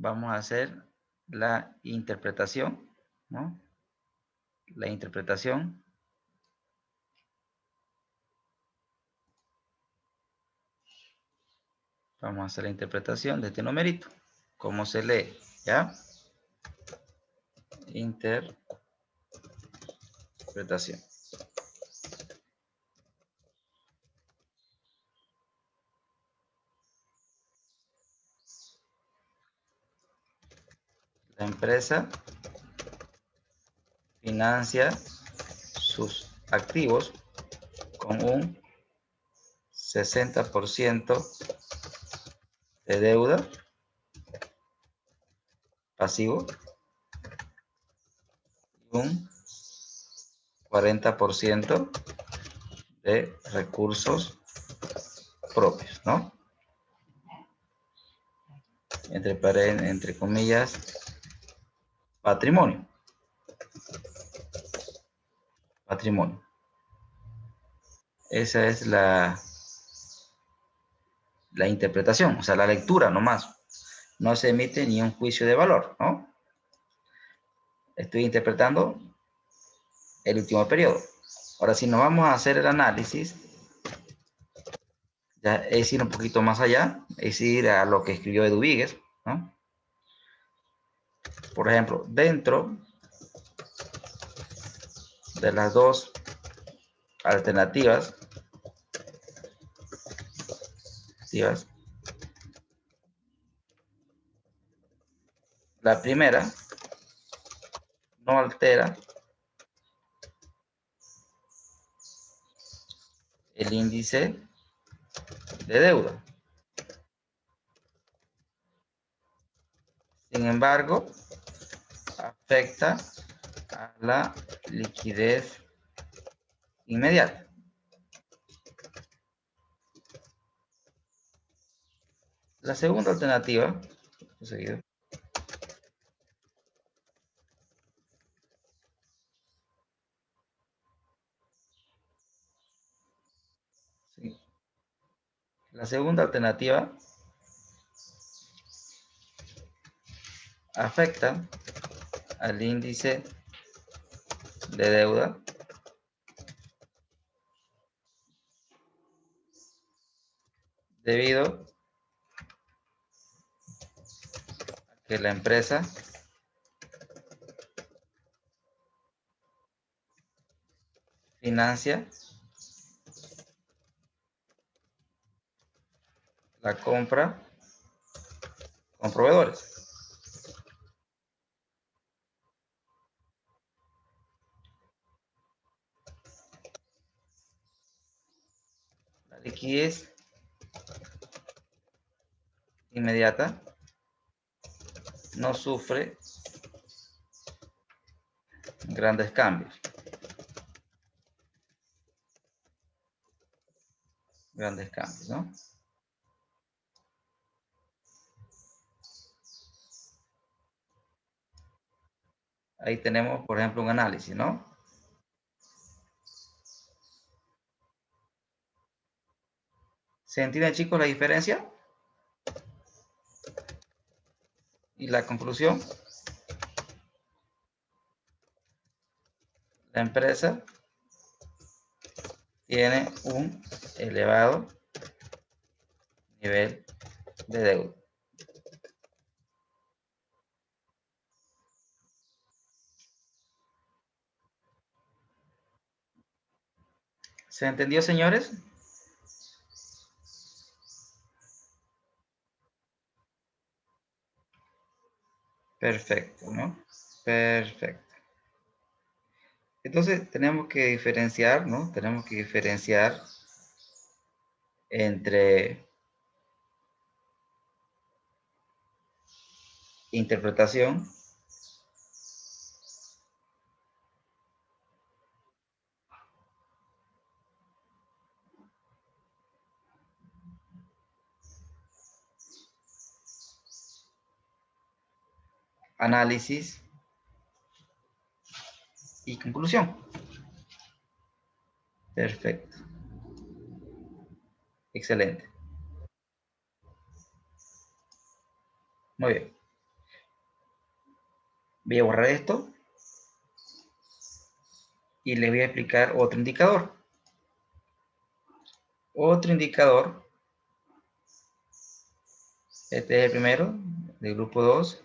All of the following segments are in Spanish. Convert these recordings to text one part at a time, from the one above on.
vamos a hacer la interpretación, ¿no? La interpretación. Vamos a hacer la interpretación de este numerito. ¿Cómo se lee? ¿Ya? Interpretación. La empresa financia sus activos con un 60% de deuda pasivo y un 40% de recursos propios, ¿no? Entre comillas, patrimonio. Patrimonio. Esa es la interpretación, o sea, la lectura nomás. No se emite ni un juicio de valor, ¿no? Estoy interpretando el último periodo. Ahora, si nos vamos a hacer el análisis, ya es ir un poquito más allá, es ir a lo que escribió Edu Víguez, ¿no? Por ejemplo, dentro de las dos alternativas, la primera no altera el índice de deuda. Sin embargo, afecta a la liquidez inmediata. La segunda alternativa, sí. La segunda alternativa afecta al índice de deuda debido a que la empresa financia la compra con proveedores. La liquidez inmediata no sufre grandes cambios. ¿No? Ahí tenemos, por ejemplo, un análisis, ¿no? ¿Se entiende, chicos, la diferencia? Y la conclusión, la empresa tiene un elevado nivel de deuda. ¿Se entendió, señores? Perfecto, ¿no? Perfecto. Entonces tenemos que diferenciar, ¿no? Tenemos que diferenciar entre interpretación análisis y conclusión. Perfecto. Excelente. Muy bien. Voy a borrar esto y les voy a explicar otro indicador. Otro indicador, este es el primero, del grupo 2.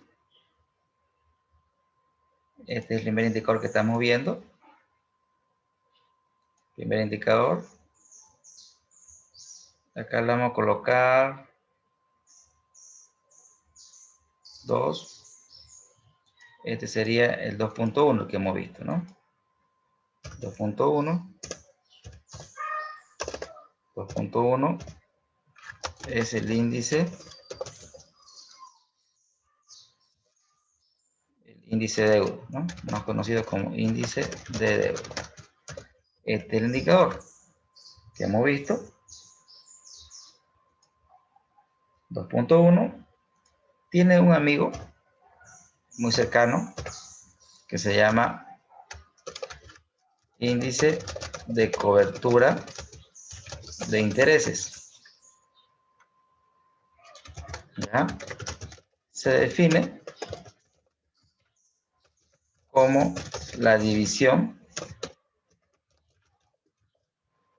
Este es el primer indicador que estamos viendo. Primer indicador. Acá le vamos a colocar 2. Este sería el 2.1 que hemos visto, ¿no? 2.1. 2.1 es el índice de deuda, ¿no? Más conocido como índice de deuda. Este es el indicador que hemos visto. 2.1 tiene un amigo muy cercano que se llama índice de cobertura de intereses. ¿Ya? Se define como la división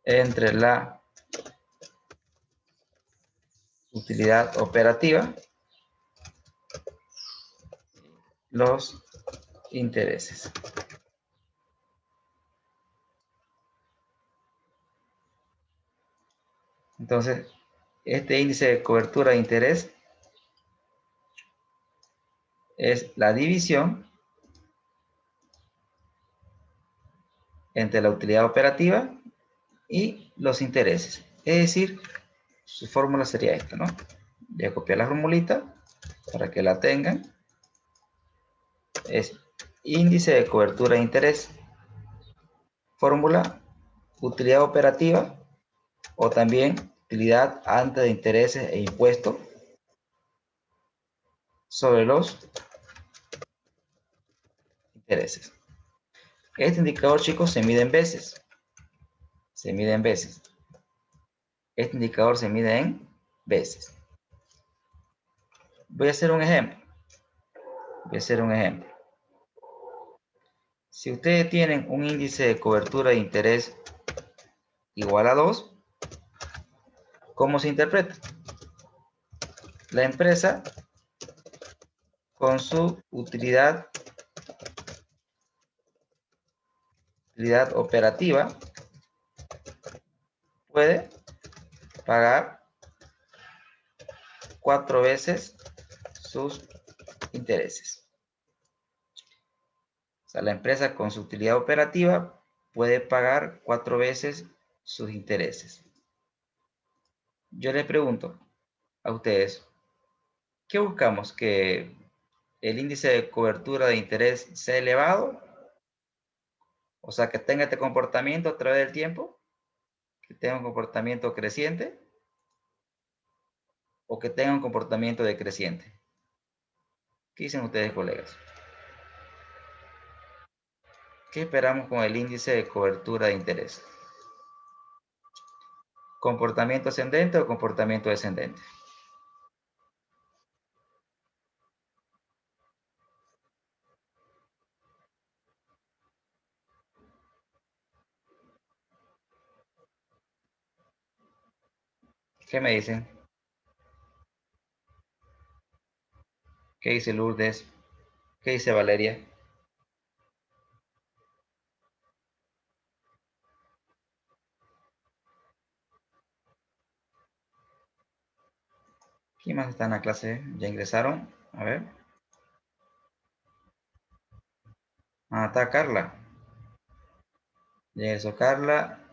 entre la utilidad operativa y los intereses. Entonces, este índice de cobertura de interés es la división entre la utilidad operativa y los intereses. Es decir, su fórmula sería esta, ¿no? Voy a copiar la formulita para que la tengan. Es índice de cobertura de interés, fórmula, utilidad operativa o también utilidad antes de intereses e impuestos sobre los intereses. Este indicador, chicos, se mide en veces. Se mide en veces. Este indicador se mide en veces. Voy a hacer un ejemplo. Si ustedes tienen un índice de cobertura de interés igual a 2, ¿cómo se interpreta? La empresa con su utilidad operativa puede pagar 4 veces sus intereses. O sea, la empresa con su utilidad operativa puede pagar 4 veces sus intereses. Yo les pregunto a ustedes, ¿qué buscamos? ¿Que el índice de cobertura de interés sea elevado? O sea, que tenga este comportamiento a través del tiempo, que tenga un comportamiento creciente o que tenga un comportamiento decreciente. ¿Qué dicen ustedes, colegas? ¿Qué esperamos con el índice de cobertura de interés? ¿Comportamiento ascendente o comportamiento descendente? ¿Qué me dicen? ¿Qué dice Lourdes? ¿Qué dice Valeria? ¿Quién más está en la clase? ¿Ya ingresaron? A ver. Ah, está Carla. Ya ingresó Carla.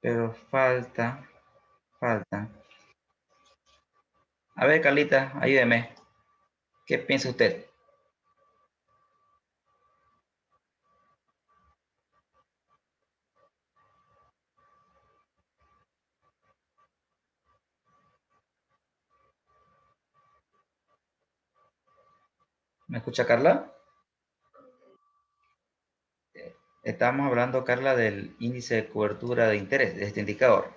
Pero falta. A ver, Carlita, ayúdeme. ¿Qué piensa usted? ¿Me escucha, Carla? Estamos hablando, Carla, del índice de cobertura de interés, de este indicador.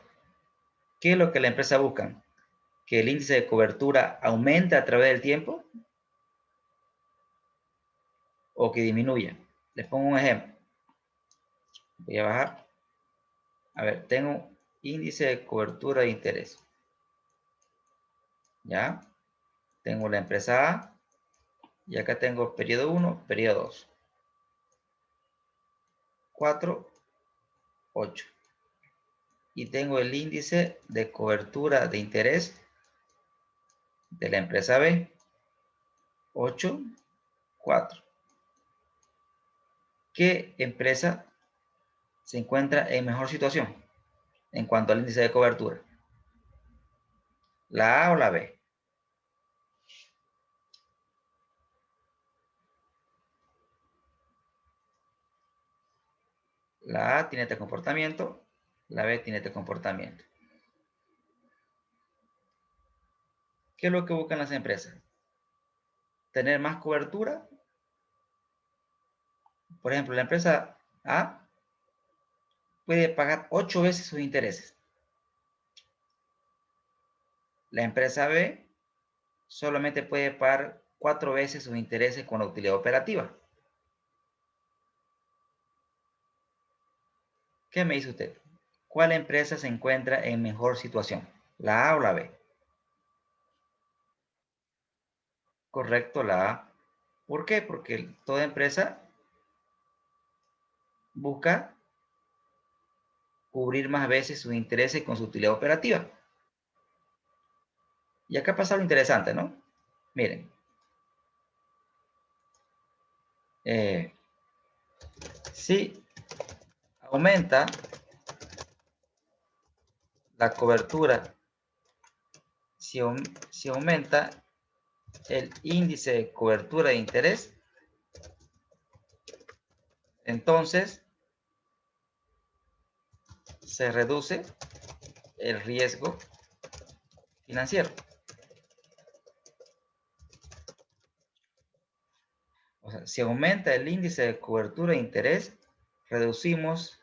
¿Qué es lo que la empresa busca? ¿Que el índice de cobertura aumente a través del tiempo o que disminuya? Les pongo un ejemplo. Voy a bajar. A ver, tengo índice de cobertura de interés. ¿Ya? Tengo la empresa A y acá tengo periodo 1, periodo 2. 4, 8. Y tengo el índice de cobertura de interés de la empresa B, 8, 4. ¿Qué empresa se encuentra en mejor situación en cuanto al índice de cobertura? ¿La A o la B? La A tiene este comportamiento, la B tiene este comportamiento. ¿Qué es lo que buscan las empresas? ¿Tener más cobertura? Por ejemplo, la empresa A puede pagar 8 veces sus intereses. La empresa B solamente puede pagar 4 veces sus intereses con la utilidad operativa. ¿Qué me dice usted? ¿Cuál empresa se encuentra en mejor situación? ¿La A o la B? Correcto, la A. ¿Por qué? Porque toda empresa busca cubrir más veces sus intereses con su utilidad operativa. Y acá pasa algo interesante, ¿no? Miren. Si aumenta la cobertura, si aumenta el índice de cobertura de interés, entonces se reduce el riesgo financiero. O sea, si aumenta el índice de cobertura de interés, reducimos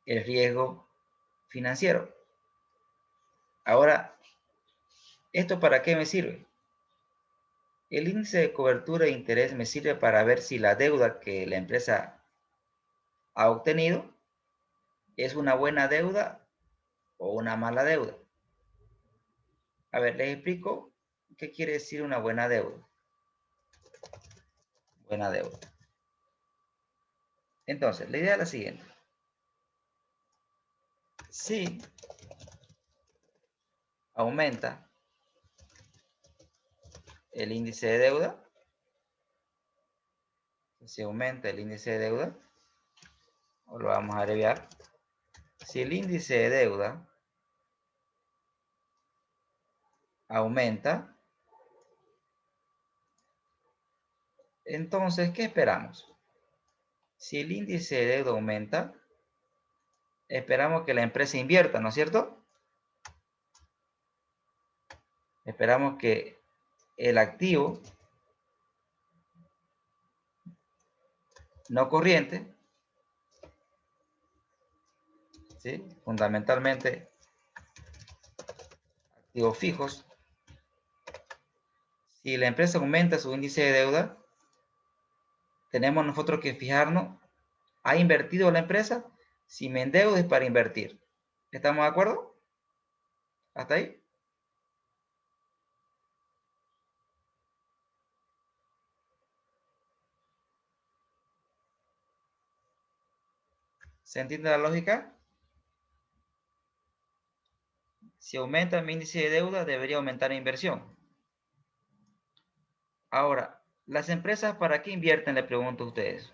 el riesgo financiero. Ahora, ¿esto para qué me sirve? El índice de cobertura de interés me sirve para ver si la deuda que la empresa ha obtenido es una buena deuda o una mala deuda. A ver, les explico qué quiere decir una buena deuda. Buena deuda. Entonces, la idea es la siguiente. Si aumenta el índice de deuda, si aumenta el índice de deuda, o lo vamos a abreviar, si el índice de deuda aumenta, entonces, ¿qué esperamos? Si el índice de deuda aumenta, esperamos que la empresa invierta, ¿no es cierto? Esperamos que el activo no corriente, ¿sí? Fundamentalmente activos fijos, si la empresa aumenta su índice de deuda, tenemos nosotros que fijarnos, ¿ha invertido la empresa? Si me endeudo es para invertir. ¿Estamos de acuerdo? ¿Hasta ahí? ¿Se entiende la lógica? Si aumenta mi índice de deuda, debería aumentar la inversión. Ahora, ¿las empresas para qué invierten? Le pregunto a ustedes.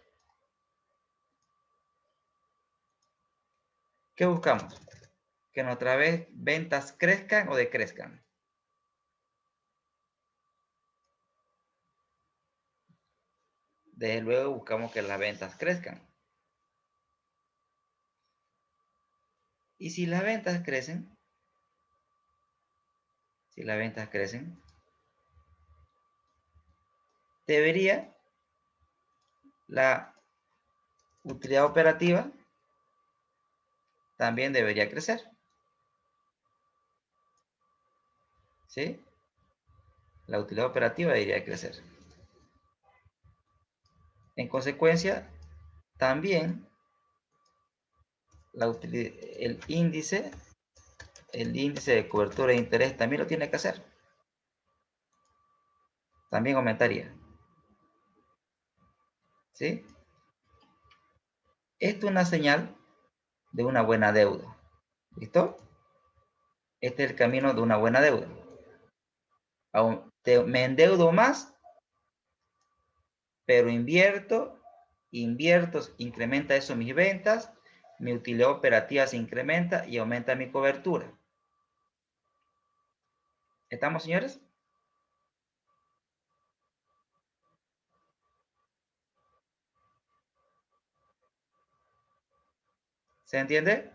¿Qué buscamos? Que nuestras ventas crezcan o decrezcan. Desde luego buscamos que las ventas crezcan. Y si las ventas crecen, debería la utilidad operativa también debería crecer. ¿sí? La utilidad operativa debería crecer. En consecuencia, también el índice de cobertura de interés también lo tiene que hacer. También aumentaría. ¿Sí? Esto es una señal de una buena deuda. ¿Listo? Este es el camino de una buena deuda. Me endeudo más, pero invierto, incrementa eso mis ventas, mi utilidad operativa se incrementa y aumenta mi cobertura. ¿Estamos, señores? ¿Se entiende?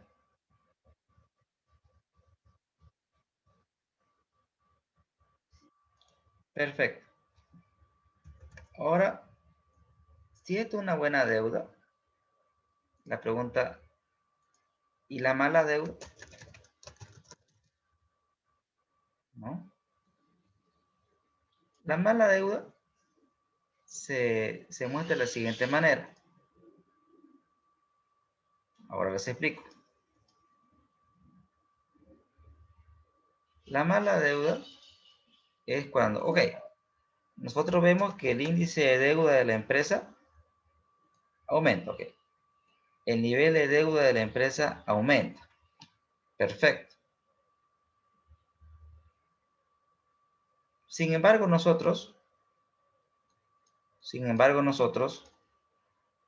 Perfecto. Ahora, si esto es una buena deuda, la pregunta, ¿y la mala deuda? ¿No? La mala deuda se muestra de la siguiente manera. Ahora les explico. La mala deuda es cuando, ok, nosotros vemos que el índice de deuda de la empresa aumenta, ok. El nivel de deuda de la empresa aumenta. Perfecto. Sin embargo, nosotros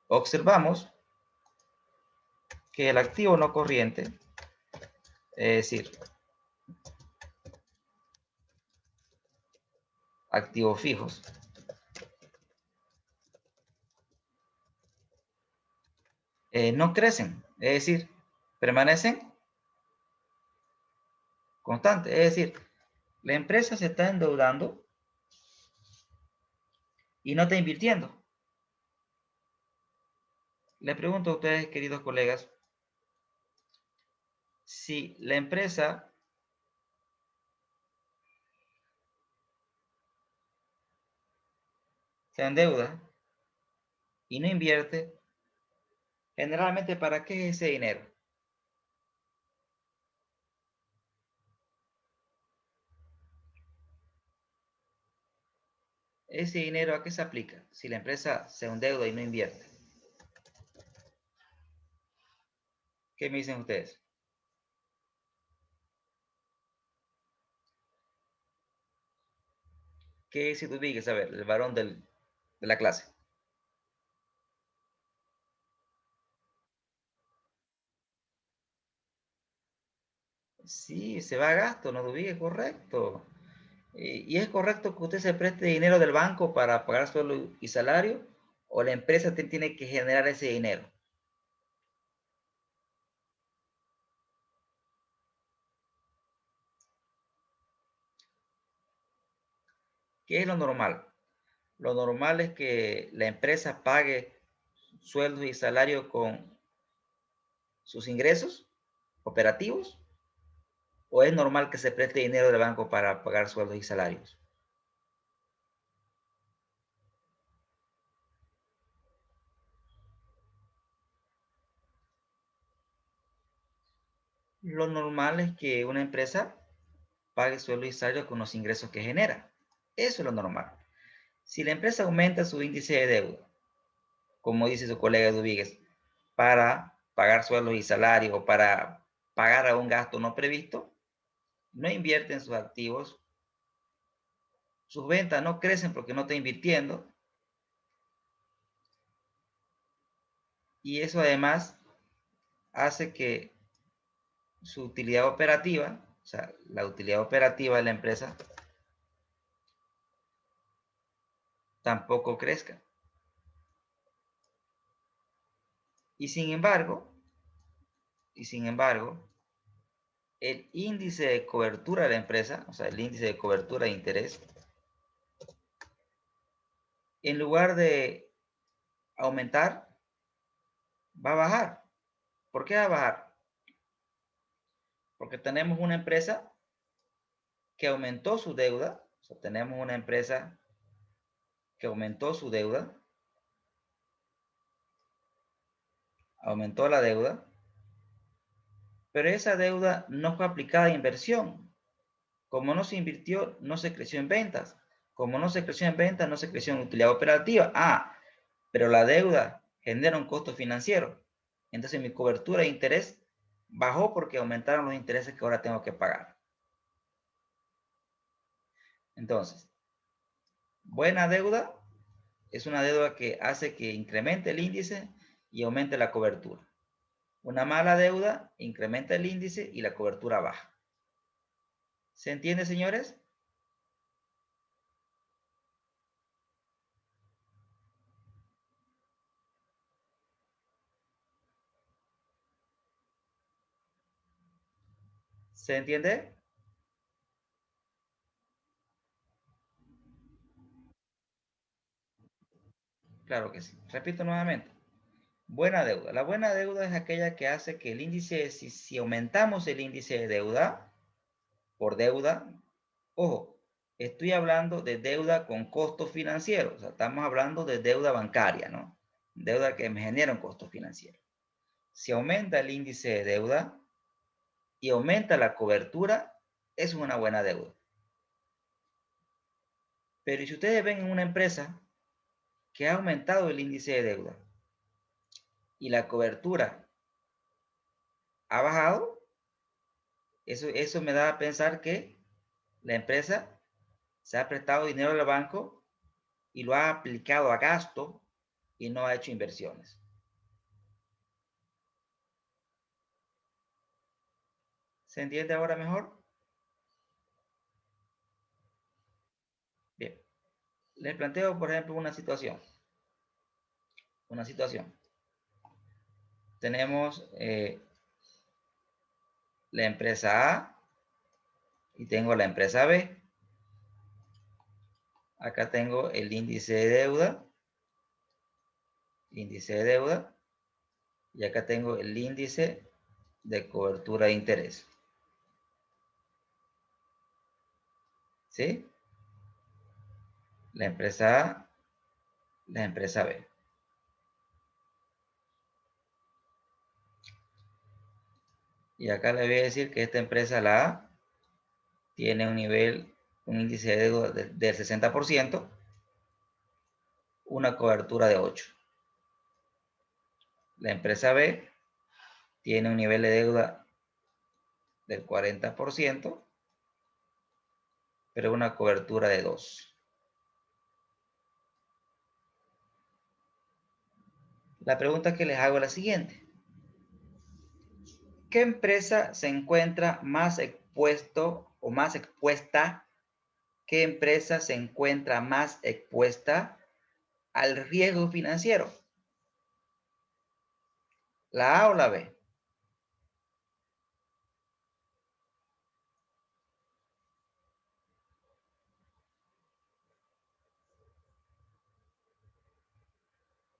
observamos que el activo no corriente, es decir, activos fijos, no crecen, es decir, permanecen constantes. Es decir, la empresa se está endeudando y no está invirtiendo. Le pregunto a ustedes, queridos colegas, si la empresa se endeuda y no invierte, generalmente, ¿para qué es ese dinero? Ese dinero, ¿a qué se aplica? Si la empresa se endeuda y no invierte. ¿Qué me dicen ustedes? ¿Qué es Sidubigues? A ver, el varón de la clase. Sí, se va a gasto, no Dubigues, correcto. ¿Y es correcto que usted se preste dinero del banco para pagar sueldo y salario? ¿O la empresa tiene que generar ese dinero? ¿Qué es lo normal? Lo normal es que la empresa pague sueldos y salarios con sus ingresos operativos, o es normal que se preste dinero del banco para pagar sueldos y salarios. Lo normal es que una empresa pague sueldos y salarios con los ingresos que genera. Eso es lo normal. Si la empresa aumenta su índice de deuda, como dice su colega Dubíguez, para pagar sueldos y salarios o para pagar a un gasto no previsto, no invierte en sus activos, sus ventas no crecen porque no está invirtiendo, y eso además hace que su utilidad operativa, o sea, la utilidad operativa de la empresa, tampoco crezca. Y sin embargo, el índice de cobertura de la empresa, o sea, el índice de cobertura de interés, en lugar de aumentar, va a bajar. ¿Por qué va a bajar? Porque tenemos una empresa que aumentó su deuda. O sea, tenemos una empresa que aumentó su deuda, aumentó la deuda, pero esa deuda no fue aplicada a inversión. Como no se invirtió, no se creció en ventas. Como no se creció en ventas, no se creció en utilidad operativa. Ah, pero la deuda genera un costo financiero. Entonces mi cobertura de interés bajó porque aumentaron los intereses que ahora tengo que pagar. Entonces, buena deuda es una deuda que hace que incremente el índice y aumente la cobertura. Una mala deuda incrementa el índice y la cobertura baja. ¿Se entiende, señores? ¿Se entiende? Claro que sí. Repito nuevamente. Buena deuda. La buena deuda es aquella que hace que el índice, si aumentamos el índice de deuda por deuda, ojo, estoy hablando de deuda con costos financieros. O sea, estamos hablando de deuda bancaria, ¿no? Deuda que me genera un costo financiero. Si aumenta el índice de deuda y aumenta la cobertura, es una buena deuda. Pero si ustedes ven en una empresa que ha aumentado el índice de deuda y la cobertura ha bajado, eso me da a pensar que la empresa se ha prestado dinero al banco y lo ha aplicado a gasto y no ha hecho inversiones. ¿Se entiende ahora mejor? Bien. Les planteo, por ejemplo, una situación. Una situación. Tenemos la empresa A y tengo la empresa B. Acá tengo el índice de deuda, y acá tengo el índice de cobertura de interés. ¿Sí? La empresa A, la empresa B. Y acá le voy a decir que esta empresa, la A, tiene un índice de deuda del 60%, una cobertura de 8. La empresa B tiene un nivel de deuda del 40%, pero una cobertura de 2. La pregunta que les hago es la siguiente. ¿Qué empresa se encuentra más expuesto o más expuesta? ¿Qué empresa se encuentra más expuesta al riesgo financiero? ¿La A o la B?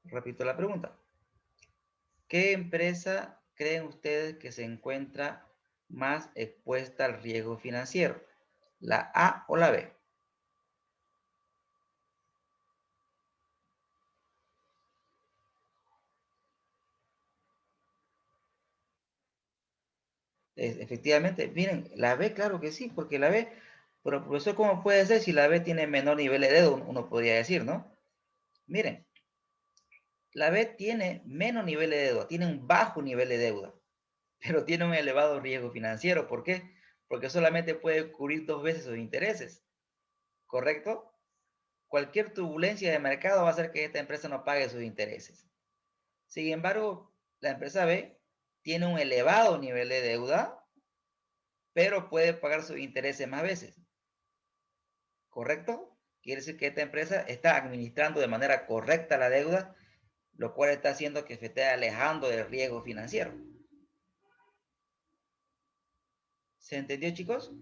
Repito la pregunta. ¿Qué empresa creen ustedes que se encuentra más expuesta al riesgo financiero? ¿La A o la B? Efectivamente, miren, la B, claro que sí, porque la B, pero profesor, ¿cómo puede ser si la B tiene menor nivel de deuda? Uno podría decir, ¿no? Miren, la B tiene menos nivel de deuda, tiene un bajo nivel de deuda, pero tiene un elevado riesgo financiero. ¿Por qué? Porque solamente puede cubrir 2 veces sus intereses, ¿correcto? Cualquier turbulencia de mercado va a hacer que esta empresa no pague sus intereses. Sin embargo, la empresa B tiene un elevado nivel de deuda, pero puede pagar sus intereses más veces, ¿correcto? Quiere decir que esta empresa está administrando de manera correcta la deuda, lo cual está haciendo que se esté alejando del riesgo financiero. ¿Se entendió, chicos?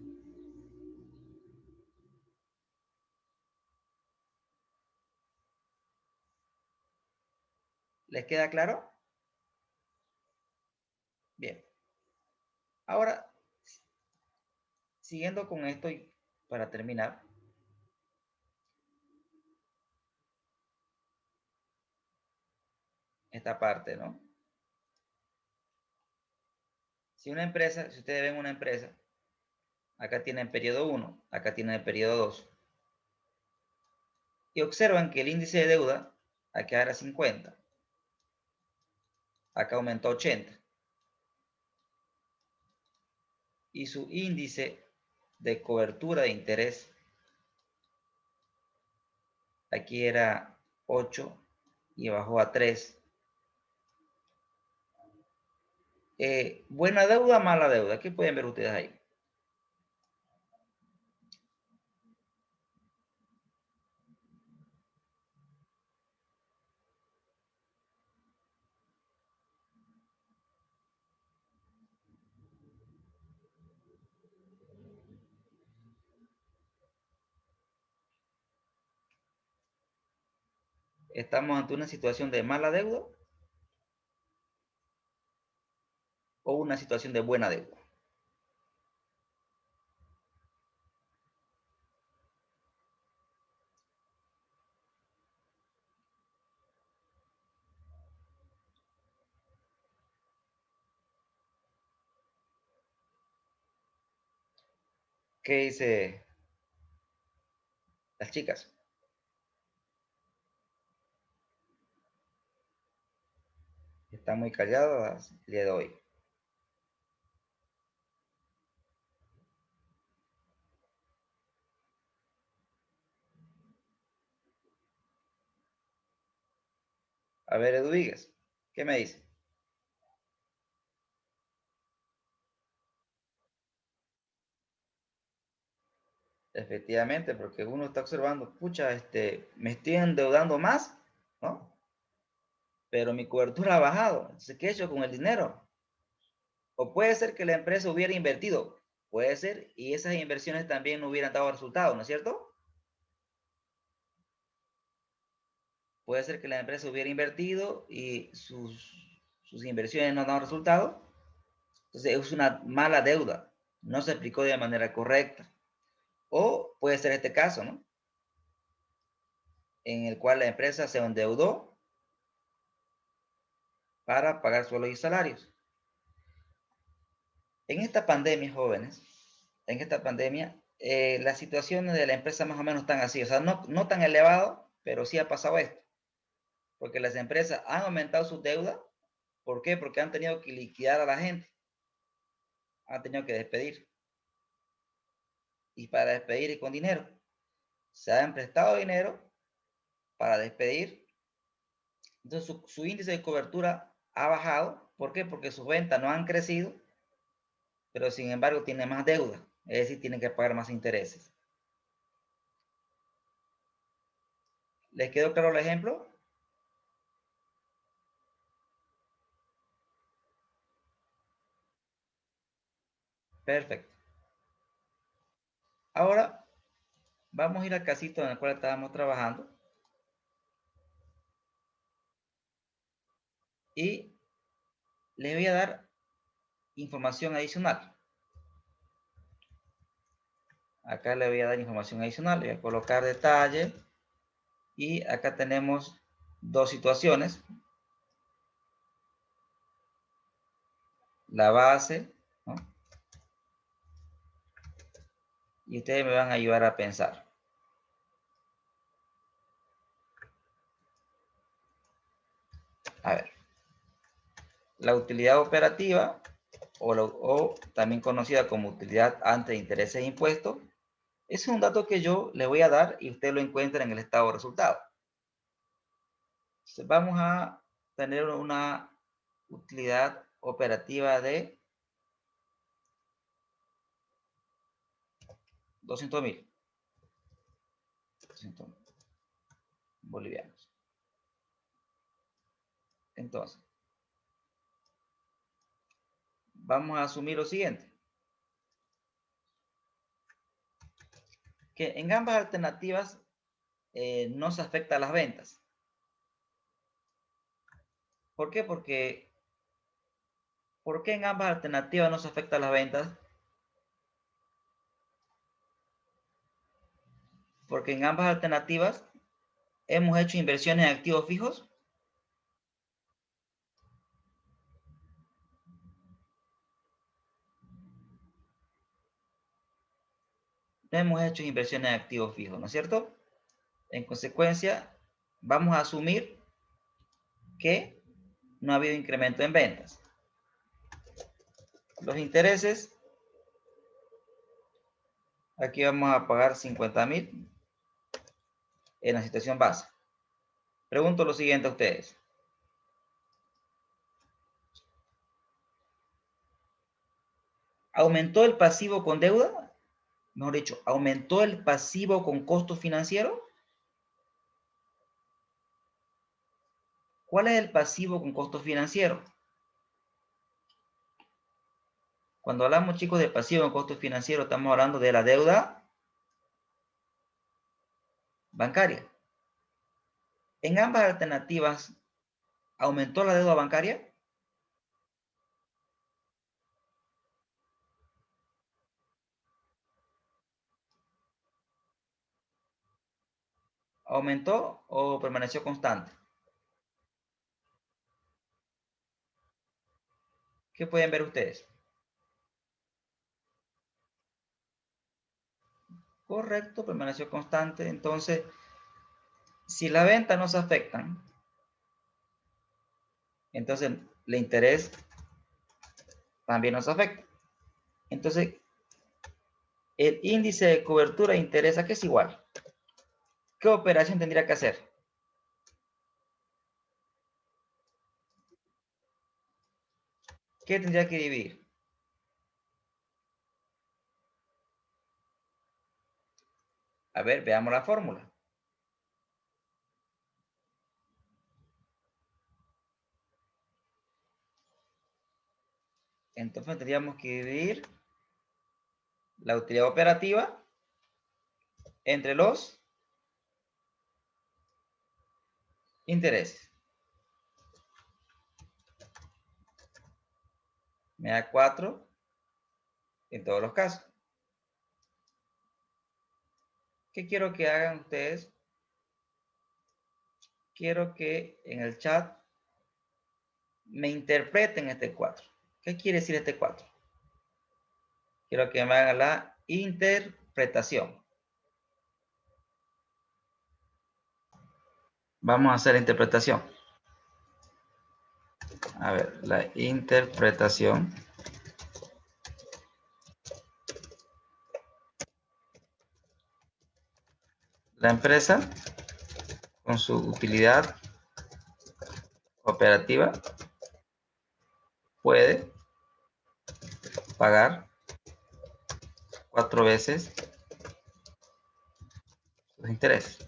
¿Les queda claro? Bien. Ahora, siguiendo con esto, para terminar, esta parte, ¿no? Si una empresa, si ustedes ven una empresa, acá tienen periodo 1, acá tienen el periodo 2, y observan que el índice de deuda, acá era 50, acá aumentó 80, y su índice de cobertura de interés, aquí era 8 y bajó a 3. Buena deuda, mala deuda. ¿Qué pueden ver ustedes ahí? ¿Estamos ante una situación de mala deuda o una situación de buena deuda? ¿Qué dice las chicas? Están muy calladas el día de hoy. A ver, Eduvigues, ¿qué me dice? Efectivamente, porque uno está observando, pucha, me estoy endeudando más, ¿no? Pero mi cobertura ha bajado. Entonces, ¿qué he hecho con el dinero? O puede ser que la empresa hubiera invertido. Puede ser, y esas inversiones también no hubieran dado resultados, ¿no es cierto? Puede ser que la empresa hubiera invertido y sus inversiones no han dado resultado. Entonces es una mala deuda. No se aplicó de manera correcta. O puede ser este caso, ¿no? En el cual la empresa se endeudó para pagar sueldos y salarios. En esta pandemia, jóvenes, en esta pandemia, las situaciones de la empresa más o menos están así. O sea, no tan elevado, pero sí ha pasado esto. Porque las empresas han aumentado sus deudas. ¿Por qué? Porque han tenido que liquidar a la gente. Han tenido que despedir. Y para despedir y con dinero. Se han prestado dinero para despedir. Entonces su índice de cobertura ha bajado. ¿Por qué? Porque sus ventas no han crecido, pero sin embargo tiene más deuda. Es decir, tienen que pagar más intereses. ¿Les quedó claro el ejemplo? Perfecto. Ahora vamos a ir al casito en el cual estábamos trabajando y les voy a dar información adicional. Acá le voy a dar información adicional, le voy a colocar detalle y acá tenemos dos situaciones. La base, ¿no? Y ustedes me van a ayudar a pensar. A ver, la utilidad operativa o también conocida como utilidad ante intereses e impuestos, es un dato que yo le voy a dar y usted lo encuentra en el estado de resultado. Entonces, vamos a tener una utilidad operativa de 200.000 bolivianos. Entonces, vamos a asumir lo siguiente, que en ambas alternativas no se afecta a las ventas. ¿Por qué? ¿Por qué en ambas alternativas no se afecta a las ventas? Porque en ambas alternativas hemos hecho inversiones en activos fijos. No hemos hecho inversiones en activos fijos, ¿no es cierto? En consecuencia, vamos a asumir que no ha habido incremento en ventas. Los intereses, aquí vamos a pagar 50,000 en la situación base. Pregunto lo siguiente a ustedes. ¿Aumentó el pasivo con deuda? Mejor dicho, ¿aumentó el pasivo con costo financiero? ¿Cuál es el pasivo con costo financiero? Cuando hablamos, chicos, de pasivo con costo financiero, estamos hablando de la deuda bancaria. En ambas alternativas, ¿aumentó la deuda bancaria? ¿Aumentó o permaneció constante? ¿Qué pueden ver ustedes? Correcto, permaneció constante. Entonces, si la venta no se afectan, entonces el interés también nos afecta. Entonces, el índice de cobertura de interés, ¿a qué es igual? ¿Qué operación tendría que hacer? ¿Qué tendría que dividir? A ver, veamos la fórmula. Entonces tendríamos que dividir la utilidad operativa entre los intereses. Me da 4 en todos los casos. ¿Qué quiero que hagan ustedes? Quiero que en el chat me interpreten este 4. ¿Qué quiere decir este 4? Quiero que me hagan la interpretación. Vamos a hacer la interpretación. A ver, la interpretación. La empresa, con su utilidad operativa, puede pagar 4 veces los intereses.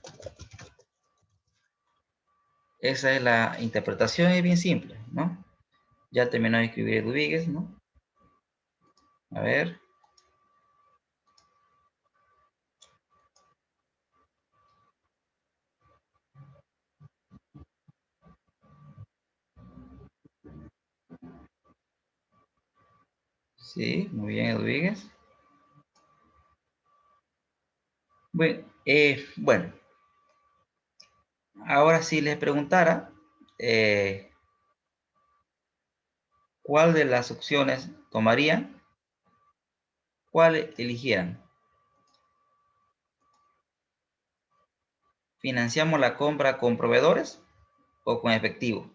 Esa es la interpretación, es bien simple, ¿no? Ya terminó de escribir Eduvíguez, ¿no? A ver. Sí, muy bien, Eduvíguez. Bueno, ahora si les preguntara cuál de las opciones tomarían, cuál eligieran. ¿Financiamos la compra con proveedores o con efectivo?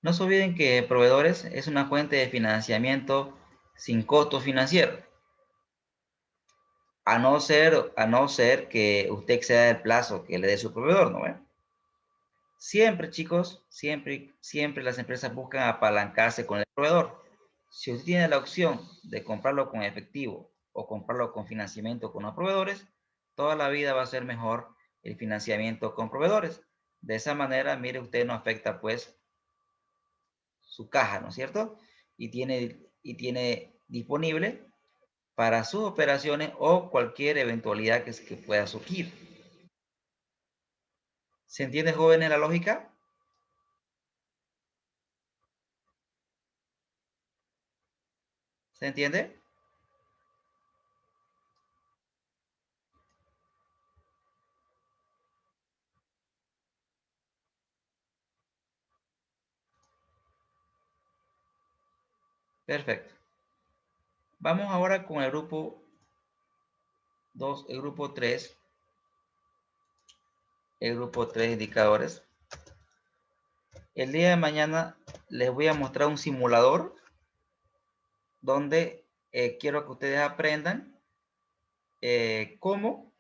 No se olviden que proveedores es una fuente de financiamiento sin costo financiero. A no ser que usted exceda el plazo que le dé su proveedor, ¿no? Siempre, chicos, siempre las empresas buscan apalancarse con el proveedor. Si usted tiene la opción de comprarlo con efectivo o comprarlo con financiamiento con los proveedores, toda la vida va a ser mejor el financiamiento con proveedores. De esa manera, mire, usted no afecta pues su caja, ¿no es cierto? Y tiene disponible para sus operaciones o cualquier eventualidad que pueda surgir. ¿Se entiende, jóvenes, la lógica? ¿Se entiende? Perfecto. Vamos ahora con el grupo 2, el grupo 3. El grupo 3 indicadores. El día de mañana les voy a mostrar un simulador donde quiero que ustedes aprendan cómo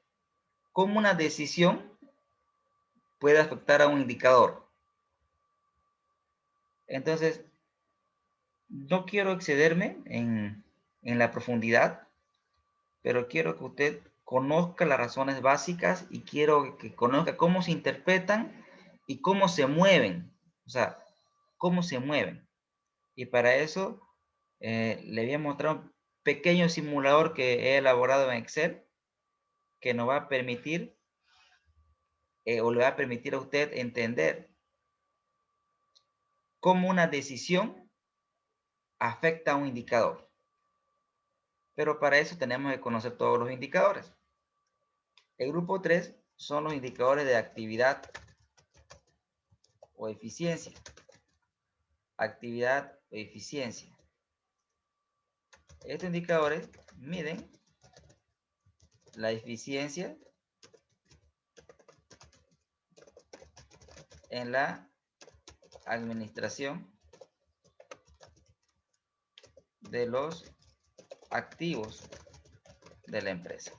una decisión puede afectar a un indicador. Entonces, no quiero excederme en la profundidad, pero quiero que usted conozca las razones básicas y quiero que conozca cómo se interpretan y cómo se mueven. O sea, cómo se mueven. Y para eso le voy a mostrar un pequeño simulador que he elaborado en Excel que nos va a permitir o le va a permitir a usted entender cómo una decisión afecta a un indicador. Pero para eso tenemos que conocer todos los indicadores. El grupo 3 son los indicadores de actividad o eficiencia. Actividad o eficiencia. Estos indicadores miden la eficiencia en la administración de los activos de la empresa.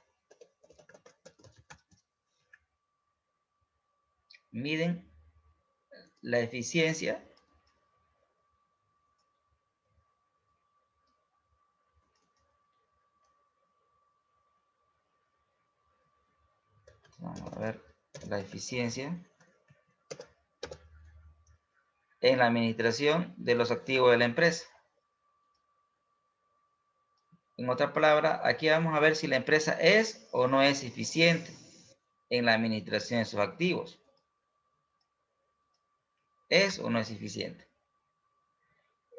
Miden la eficiencia vamos a ver la eficiencia en la administración de los activos de la empresa. En otra palabra, aquí vamos a ver si la empresa es o no es eficiente en la administración de sus activos. ¿Es o no es eficiente?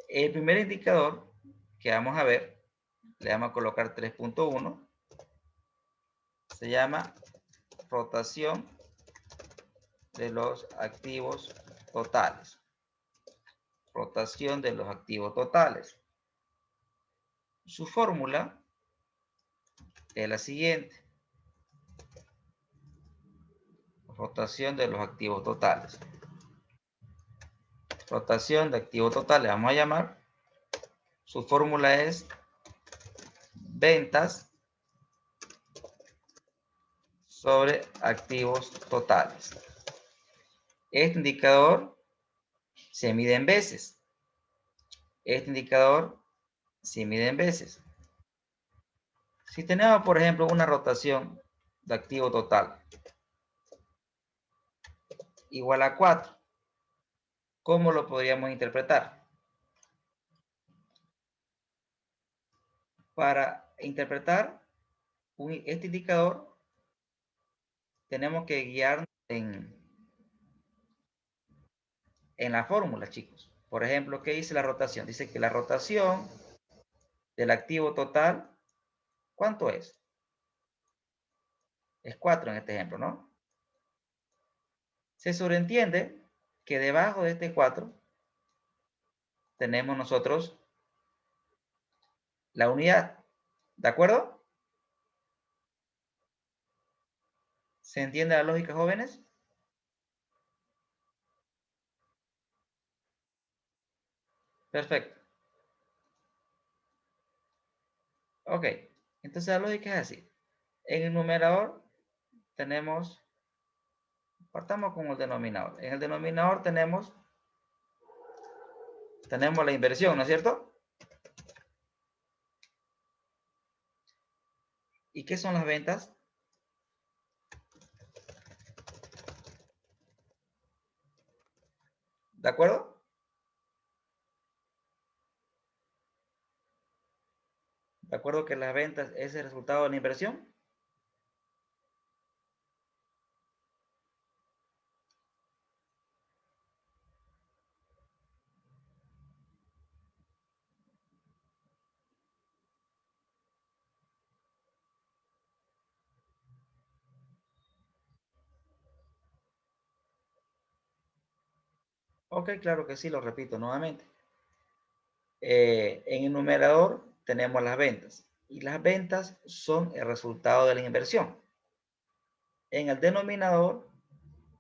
El primer indicador que vamos a ver, le vamos a colocar 3.1, se llama rotación de los activos totales. Rotación de los activos totales. Su fórmula es la siguiente. Rotación de los activos totales. Rotación de activos totales, vamos a llamar. Su fórmula es ventas sobre activos totales. Este indicador se mide en veces. Este indicador se mide en veces. Si tenemos, por ejemplo, una rotación de activo total igual a 4, ¿cómo lo podríamos interpretar? Para interpretar este indicador, tenemos que guiarnos en la fórmula, chicos. Por ejemplo, ¿qué dice la rotación? Dice que la rotación del activo total, ¿cuánto es? Es 4 en este ejemplo, ¿no? Se sobreentiende que debajo de este 4 tenemos nosotros la unidad. ¿De acuerdo? ¿Se entiende la lógica, jóvenes? Perfecto. Ok. Entonces la lógica es así. En el numerador tenemos, partamos con el denominador. En el denominador tenemos la inversión, ¿no es cierto? ¿Y qué son las ventas? ¿De acuerdo? ¿De acuerdo que las ventas es el resultado de la inversión? Ok, claro que sí, lo repito nuevamente. En el numerador tenemos las ventas y las ventas son el resultado de la inversión. En el denominador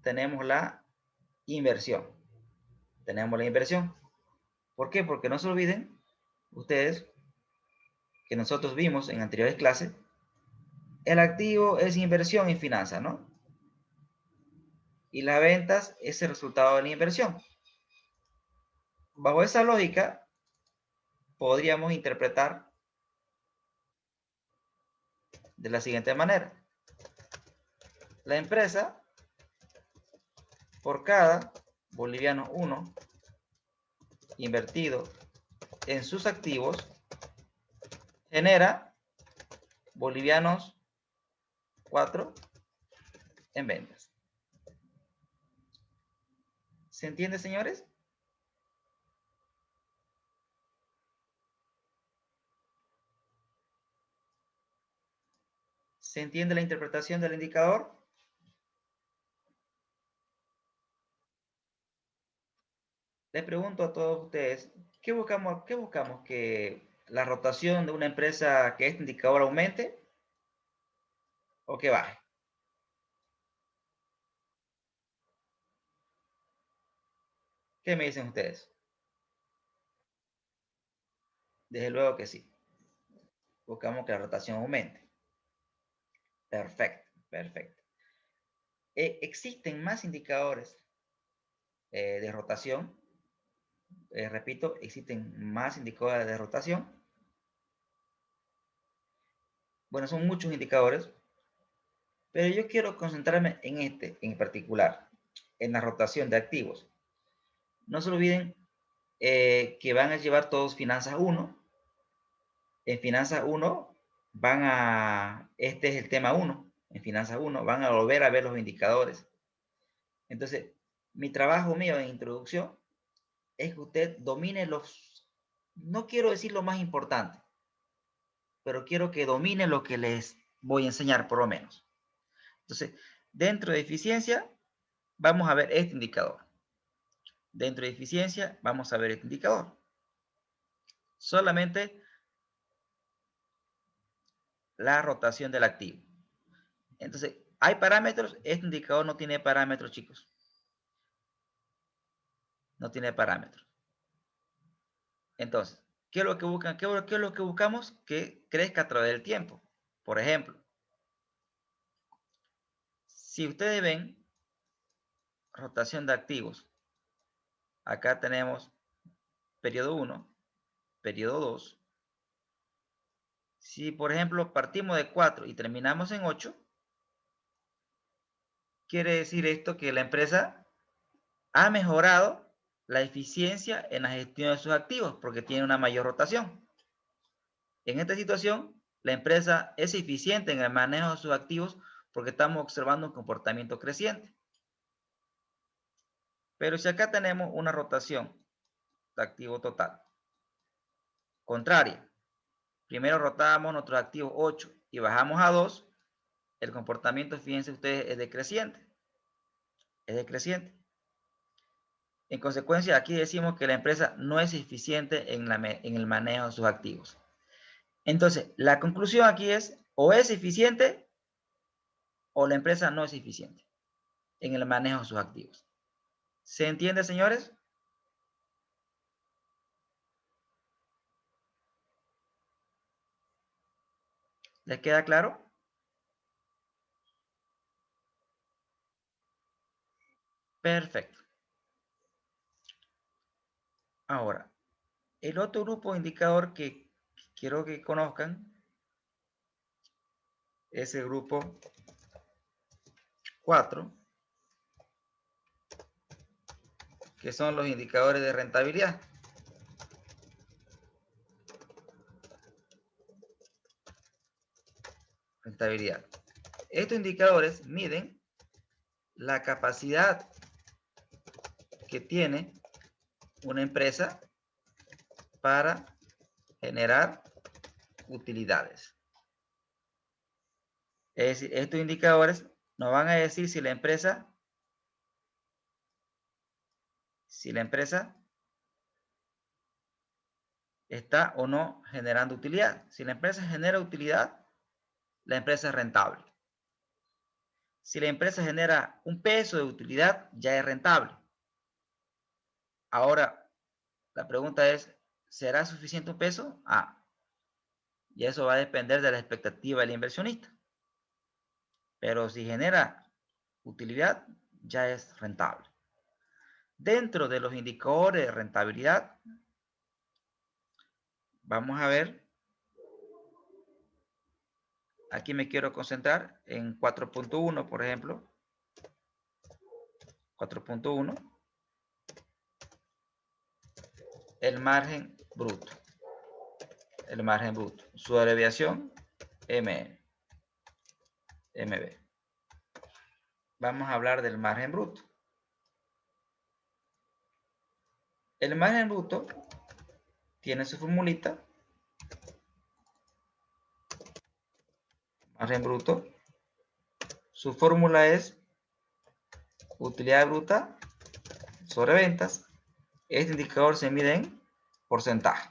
tenemos la inversión. Tenemos la inversión. ¿Por qué? Porque no se olviden ustedes que nosotros vimos en anteriores clases, el activo es inversión en finanzas, ¿no? Y las ventas es el resultado de la inversión. Bajo esa lógica, podríamos interpretar de la siguiente manera. La empresa, por cada boliviano 1 invertido en sus activos, genera bolivianos 4 en ventas. ¿Se entiende, señores? ¿Se entiende la interpretación del indicador? Les pregunto a todos ustedes, ¿qué buscamos? ¿Qué buscamos? ¿Que la rotación de una empresa, que este indicador aumente o que baje? ¿Qué me dicen ustedes? Desde luego que sí. Buscamos que la rotación aumente. Perfecto, perfecto. Existen más indicadores de rotación. Repito, existen más indicadores de rotación. Bueno, son muchos indicadores, pero yo quiero concentrarme en este en particular, en la rotación de activos. No se olviden que van a llevar todos Finanzas 1. En Finanzas 1 este es el tema 1, en Finanzas 1 van a volver a ver los indicadores. Entonces, mi trabajo mío en introducción es que usted domine no quiero decir lo más importante, pero quiero que domine lo que les voy a enseñar por lo menos. Entonces, dentro de eficiencia, vamos a ver este indicador. Dentro de eficiencia, vamos a ver este indicador. Solamente la rotación del activo. Entonces, ¿hay parámetros? Este indicador no tiene parámetros, chicos. No tiene parámetros. Entonces, ¿qué es lo que buscan? ¿Qué es lo que buscamos? Que crezca a través del tiempo. Por ejemplo, si ustedes ven rotación de activos, acá tenemos periodo 1, periodo 2. Si, por ejemplo, partimos de 4 y terminamos en 8, quiere decir esto que la empresa ha mejorado la eficiencia en la gestión de sus activos porque tiene una mayor rotación. En esta situación, la empresa es eficiente en el manejo de sus activos porque estamos observando un comportamiento creciente. Pero si acá tenemos una rotación de activo total contraria, primero rotábamos nuestros activos 8 y bajamos a 2, el comportamiento, fíjense ustedes, es decreciente. Es decreciente. En consecuencia, aquí decimos que la empresa no es eficiente en el manejo de sus activos. Entonces, la conclusión aquí es, o es eficiente o la empresa no es eficiente en el manejo de sus activos. ¿Se entiende, señores? ¿Les queda claro? Perfecto. Ahora, el otro grupo de indicador que quiero que conozcan es el grupo 4, que son los indicadores de rentabilidad. Rentabilidad. Estos indicadores miden la capacidad que tiene una empresa para generar utilidades. Es decir, estos indicadores nos van a decir si si la empresa está o no generando utilidad. Si la empresa genera utilidad, la empresa es rentable. Si la empresa genera un peso de utilidad, ya es rentable. Ahora, la pregunta es, ¿será suficiente un peso? Y eso va a depender de la expectativa del inversionista. Pero si genera utilidad, ya es rentable. Dentro de los indicadores de rentabilidad, vamos a ver, aquí me quiero concentrar en 4.1, por ejemplo. 4.1, el margen bruto. El margen bruto. Su abreviación, MB. Vamos a hablar del margen bruto. El margen bruto tiene su formulita. Margen bruto. Su fórmula es utilidad bruta sobre ventas. Este indicador se mide en porcentaje.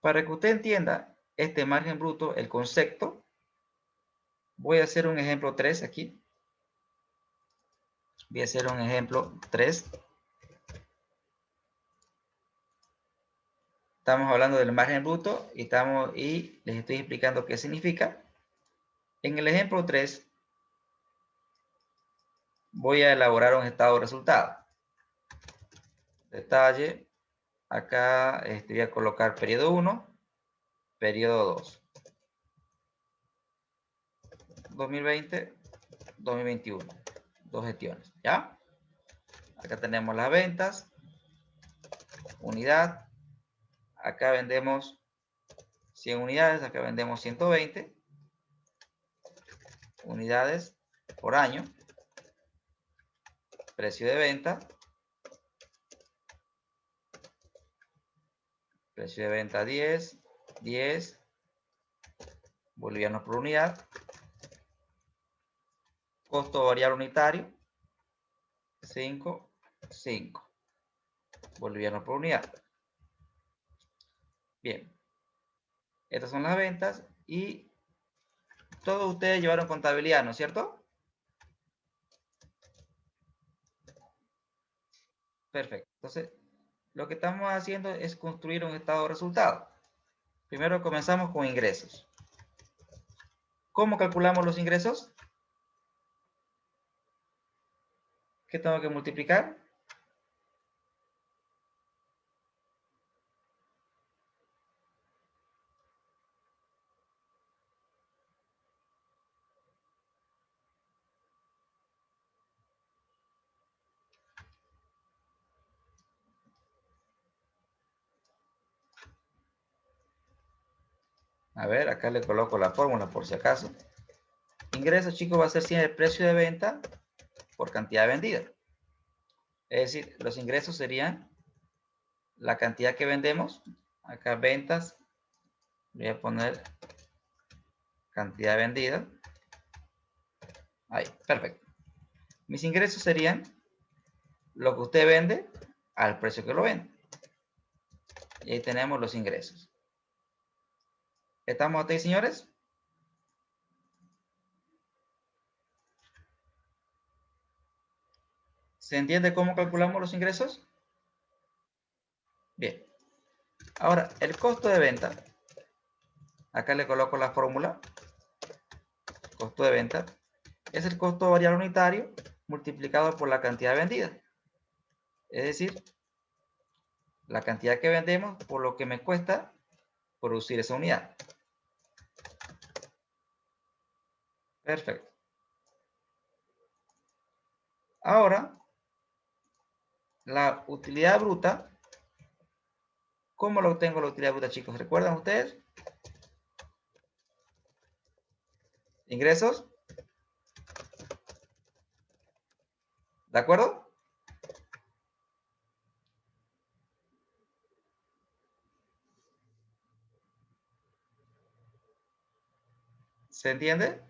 Para que usted entienda este margen bruto, el concepto, voy a hacer un ejemplo 3 aquí. Voy a hacer un ejemplo 3. Estamos hablando del margen bruto y les estoy explicando qué significa. En el ejemplo 3 voy a elaborar un estado de resultado. Detalle, acá voy a colocar periodo 1, periodo 2. 2020, 2021. Dos gestiones, ¿ya? Acá tenemos las ventas, unidad. Acá vendemos 100 unidades, acá vendemos 120 unidades por año. Precio de venta. Precio de venta 10 bolivianos por unidad. Costo variable unitario 5 bolivianos por unidad. Bien, estas son las ventas y todos ustedes llevaron contabilidad, ¿no es cierto? Perfecto. Entonces, lo que estamos haciendo es construir un estado de resultado. Primero comenzamos con ingresos. ¿Cómo calculamos los ingresos? ¿Qué tengo que multiplicar? A ver, acá le coloco la fórmula por si acaso. Ingresos, chicos, va a ser siempre el precio de venta por cantidad vendida. Es decir, los ingresos serían la cantidad que vendemos. Acá ventas, voy a poner cantidad vendida. Ahí, perfecto. Mis ingresos serían lo que usted vende al precio que lo vende. Y ahí tenemos los ingresos. ¿Estamos aquí, señores? ¿Se entiende cómo calculamos los ingresos? Bien. Ahora, el costo de venta. Acá le coloco la fórmula. Costo de venta es el costo variable unitario multiplicado por la cantidad vendida. Es decir, la cantidad que vendemos por lo que me cuesta producir esa unidad. Perfecto. Ahora, la utilidad bruta. ¿Cómo lo obtengo la utilidad bruta, chicos? ¿Recuerdan ustedes? Ingresos. ¿De acuerdo? ¿Se entiende?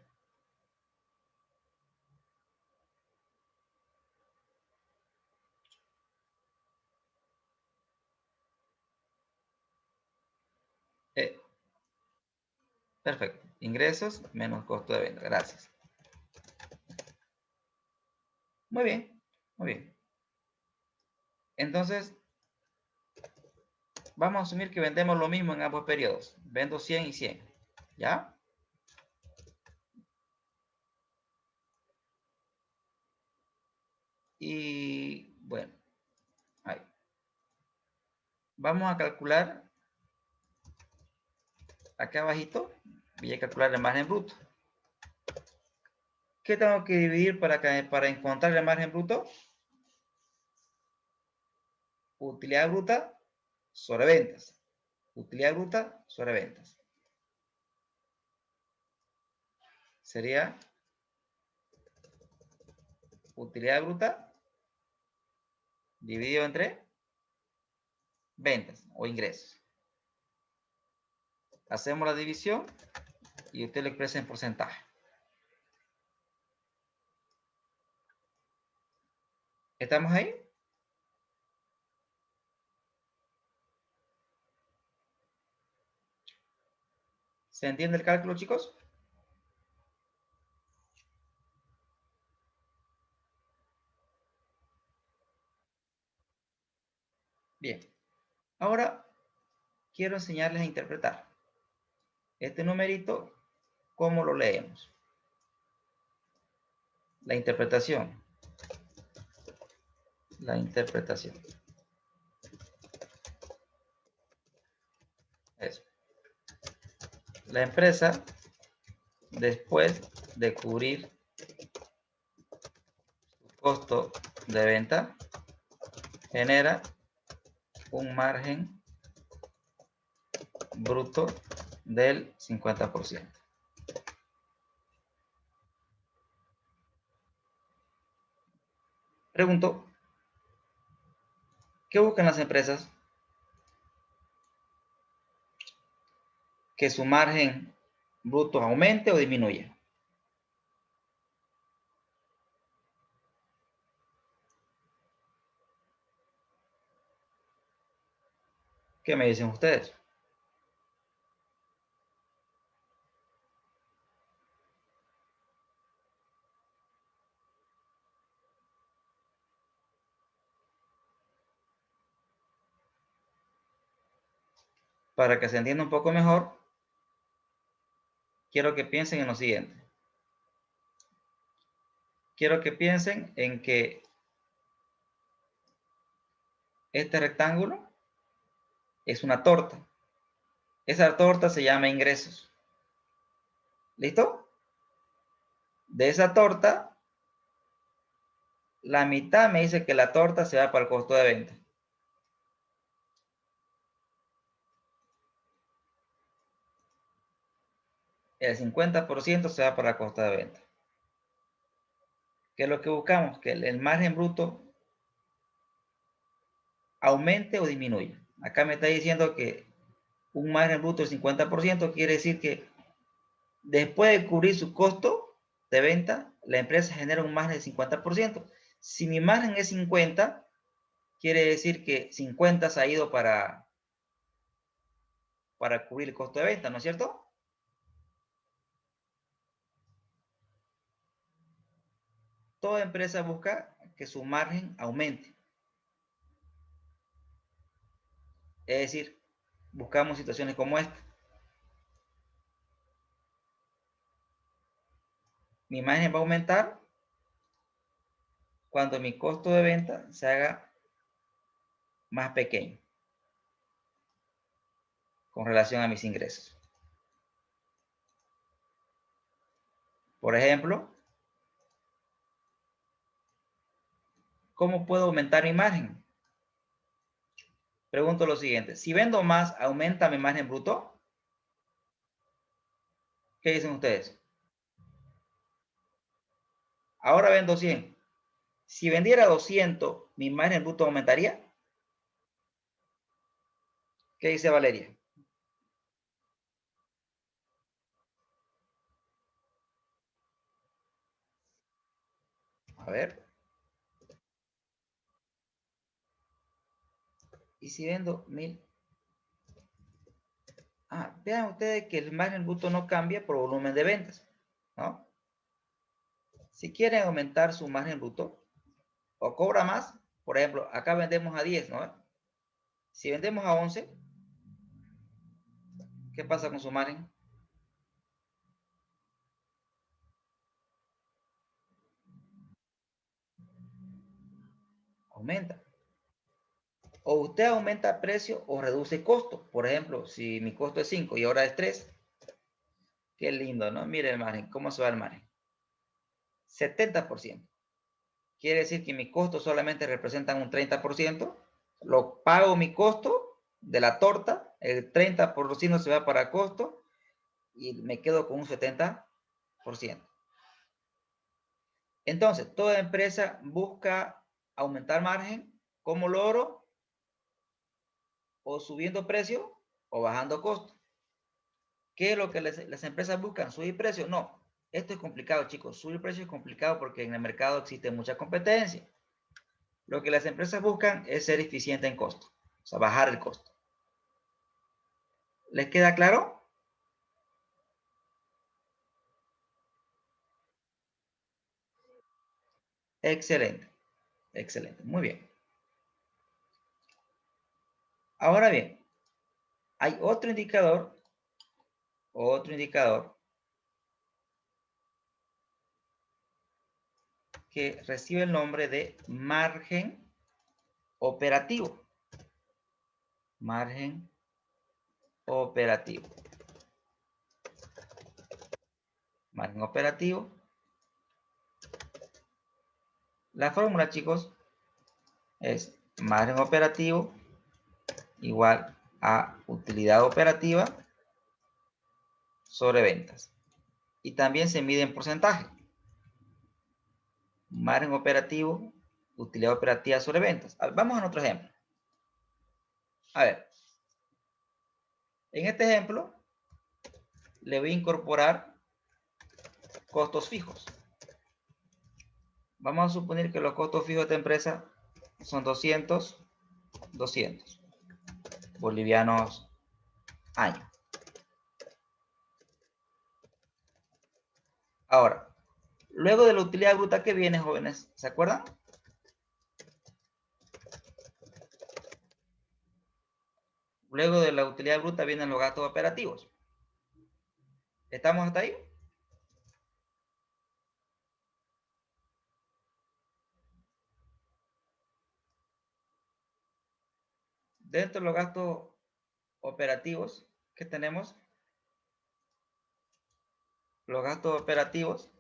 Perfecto. Ingresos menos costo de venta. Gracias. Muy bien. Muy bien. Entonces, vamos a asumir que vendemos lo mismo en ambos periodos. Vendo 100 y 100. ¿Ya? Y bueno, ahí. Vamos a calcular acá abajito. Voy a calcular el margen bruto. ¿Qué tengo que dividir para encontrar el margen bruto? Utilidad bruta sobre ventas. Utilidad bruta sobre ventas. Sería utilidad bruta dividido entre ventas o ingresos. Hacemos la división y usted lo expresa en porcentaje. ¿Estamos ahí? ¿Se entiende el cálculo, chicos? Bien. Ahora quiero enseñarles a interpretar. Este numerito, ¿cómo lo leemos? La interpretación. La interpretación. Eso. La empresa, después de cubrir su costo de venta, genera un margen bruto del 50%. Pregunto, ¿qué buscan las empresas? Que su margen bruto aumente o disminuya. ¿Qué me dicen ustedes? Para que se entienda un poco mejor, quiero que piensen en lo siguiente. Quiero que piensen en que este rectángulo es una torta. Esa torta se llama ingresos. ¿Listo? De esa torta, la mitad me dice que la torta se va para el costo de venta. El 50% se va para la costa de venta. ¿Qué es lo que buscamos? Que el margen bruto aumente o disminuya. Acá me está diciendo que un margen bruto del 50% quiere decir que después de cubrir su costo de venta, la empresa genera un margen del 50%. Si mi margen es 50, quiere decir que 50 se ha ido para cubrir el costo de venta, ¿no es cierto? Toda empresa busca que su margen aumente. Es decir, buscamos situaciones como esta. Mi margen va a aumentar cuando mi costo de venta se haga más pequeño con relación a mis ingresos. Por ejemplo, ¿cómo puedo aumentar mi margen? Pregunto lo siguiente, si vendo más, ¿aumenta mi margen bruto? ¿Qué dicen ustedes? Ahora vendo 100. Si vendiera 200, ¿mi margen bruto aumentaría? ¿Qué dice Valeria? A ver. ¿Y si vendo 1000? Vean ustedes que el margen bruto no cambia por volumen de ventas, ¿no? Si quieren aumentar su margen bruto o cobra más, por ejemplo, acá vendemos a 10, ¿no? Si vendemos a 11, ¿qué pasa con su margen? Aumenta. O usted aumenta precio o reduce costo. Por ejemplo, si mi costo es 5 y ahora es 3, qué lindo, ¿no? Mire el margen, ¿cómo se va el margen? 70%. Quiere decir que mis costos solamente representan un 30%. Lo pago mi costo de la torta, el 30% se va para costo y me quedo con un 70%. Entonces, toda empresa busca aumentar margen. ¿Cómo logro? O subiendo precio o bajando costo. ¿Qué es lo que las empresas buscan? ¿Subir precio? No. Esto es complicado, chicos. Subir precio es complicado porque en el mercado existe mucha competencia. Lo que las empresas buscan es ser eficiente en costo. O sea, bajar el costo. ¿Les queda claro? Excelente. Excelente. Muy bien. Ahora bien, hay otro indicador que recibe el nombre de margen operativo. Margen operativo. Margen operativo. La fórmula, chicos, es margen operativo igual a utilidad operativa sobre ventas. Y también se mide en porcentaje. Margen operativo, utilidad operativa sobre ventas. Vamos a otro ejemplo. A ver, en este ejemplo le voy a incorporar costos fijos. Vamos a suponer que los costos fijos de esta empresa son 200 bolivianos año. Ahora, luego de la utilidad bruta que viene, jóvenes, ¿se acuerdan? Luego de la utilidad bruta vienen los gastos operativos. ¿Estamos hasta ahí? Dentro de los gastos operativos que tenemos, los gastos operativos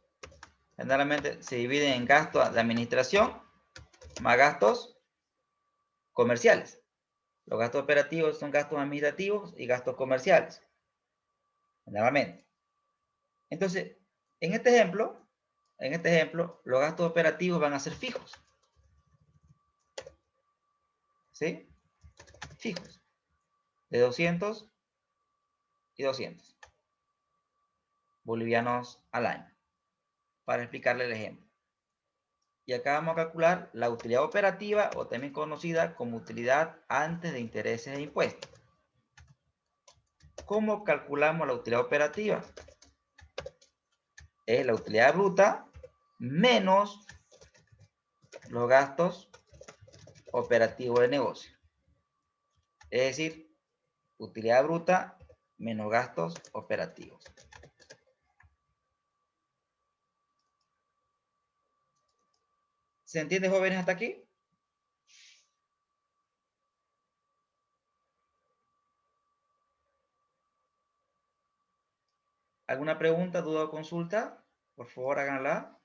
generalmente se dividen en gastos de administración más gastos comerciales. Los gastos operativos son gastos administrativos y gastos comerciales, generalmente. Entonces, en este ejemplo, los gastos operativos van a ser fijos. ¿Sí? Fijos. De 200 y 200 bolivianos al año. Para explicarle el ejemplo. Y acá vamos a calcular la utilidad operativa, o también conocida como utilidad antes de intereses e impuestos. ¿Cómo calculamos la utilidad operativa? Es la utilidad bruta menos los gastos operativos de negocio. Es decir, utilidad bruta menos gastos operativos. ¿Se entiende, jóvenes, hasta aquí? ¿Alguna pregunta, duda o consulta? Por favor, háganla.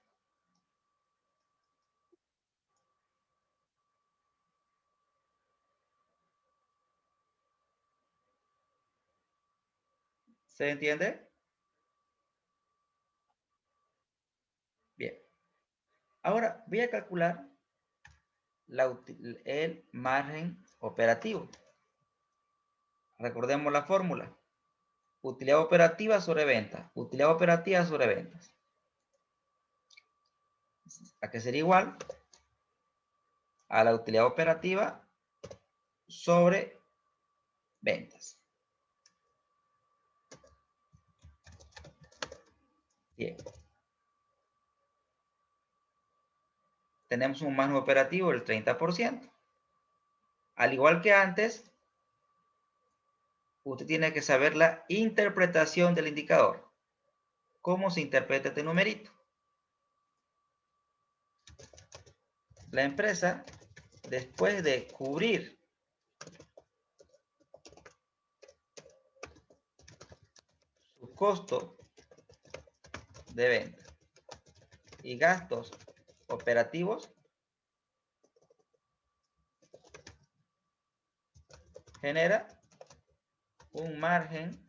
¿Se entiende? Bien. Ahora voy a calcular el margen operativo. Recordemos la fórmula. Utilidad operativa sobre ventas. Utilidad operativa sobre ventas. ¿A qué sería igual? A la utilidad operativa sobre ventas. Bien. Tenemos un margen operativo del 30%. Al igual que antes, usted tiene que saber la interpretación del indicador. ¿Cómo se interpreta este numerito? La empresa, después de cubrir su costo de venta y gastos operativos, genera un margen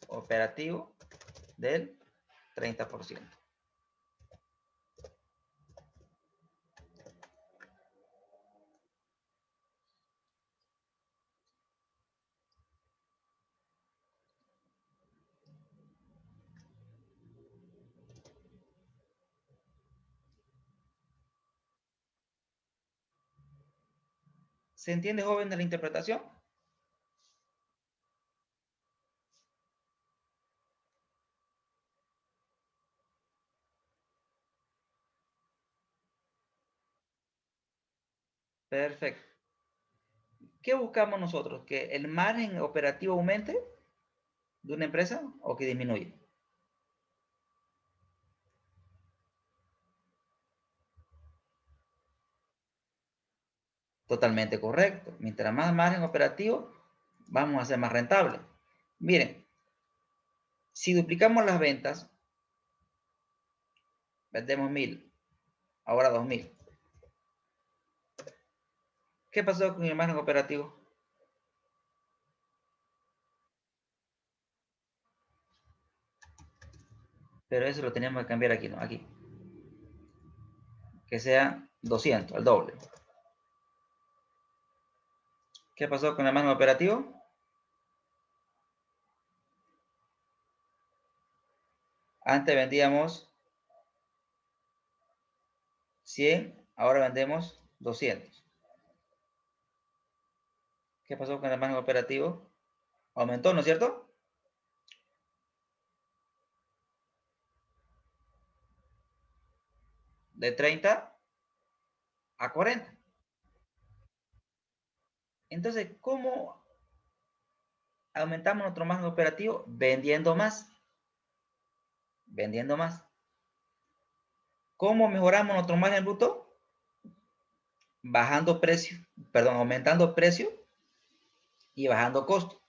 operativo del 30%. ¿Se entiende, joven, de la interpretación? Perfecto. ¿Qué buscamos nosotros? ¿Que el margen operativo aumente de una empresa o que disminuya? Totalmente correcto. Mientras más margen operativo, vamos a ser más rentables. Miren, si duplicamos las ventas, vendemos 1000, ahora 2000. ¿Qué pasó con el margen operativo? Pero eso lo teníamos que cambiar aquí, ¿no? Aquí. Que sea 200, el doble. ¿Qué pasó con el margen operativo? Antes vendíamos 100, ahora vendemos 200. ¿Qué pasó con el margen operativo? Aumentó, ¿no es cierto? De 30 a 40. Entonces, ¿cómo aumentamos nuestro margen operativo? Vendiendo más. Vendiendo más. ¿Cómo mejoramos nuestro margen bruto? Bajando precio, perdón, aumentando precio y bajando costo.